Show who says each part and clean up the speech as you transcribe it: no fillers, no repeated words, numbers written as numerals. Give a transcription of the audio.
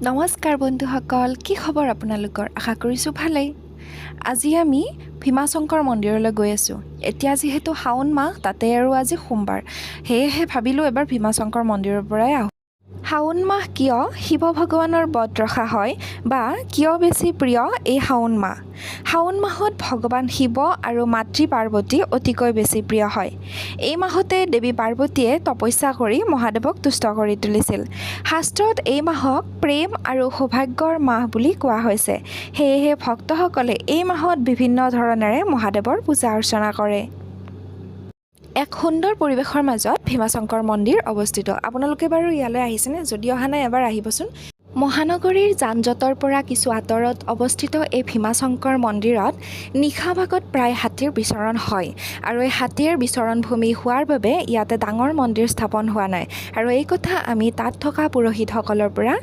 Speaker 1: নমস্কাৰ বন্ধুসকল, কি খবৰ আপোনালোকৰ? আশা কৰিছোঁ ভালেই। আজি আমি ভীমা শংকৰ মন্দিৰলৈ গৈ আছোঁ। এতিয়া যিহেতু শাওণ মাহ, তাতে আৰু আজি সোমবাৰ, সেয়েহে ভাবিলোঁ এবাৰ ভীমা শংকৰ মন্দিৰৰ পৰাই আহোঁ। শাওণ মাহ কিয় শিৱ ভগৱানৰ ব্ৰত ৰখা হয় বা কিয় বেছি প্ৰিয় এই শাওণ মাহ? শাওণ মাহত ভগৱান শিৱ আৰু মাতৃ পাৰ্বতী অতিকৈ বেছি প্ৰিয় হয়। এই মাহতে দেৱী পাৰ্বতীয়ে তপস্যা কৰি মহাদেৱক তুষ্ট কৰি তুলিছিল। শাস্ত্ৰত এই মাহক প্ৰেম আৰু সৌভাগ্যৰ মাহ বুলি কোৱা হৈছে। সেয়েহে ভক্তসকলে এই মাহত বিভিন্ন ধৰণেৰে মহাদেৱৰ পূজা অৰ্চনা কৰে। এক সুন্দৰ পৰিৱেশৰ মাজত ভীমা শংকৰ মন্দিৰ অৱস্থিত। আপোনালোকে বাৰু ইয়ালৈ আহিছেনে? যদি অহা নাই এবাৰ আহিবচোন। মহানগৰীৰ যান জঁটৰ পৰা কিছু আঁতৰত অৱস্থিত এই ভীমা শংকৰ মন্দিৰত নিশা ভাগত প্ৰায় হাতীৰ বিচৰণ হয় আৰু এই হাতীৰ বিচৰণভূমি হোৱাৰ বাবে ইয়াতে ডাঙৰ মন্দিৰ স্থাপন হোৱা নাই। আৰু এই কথা আমি তাত থকা পুৰোহিতসকলৰ পৰা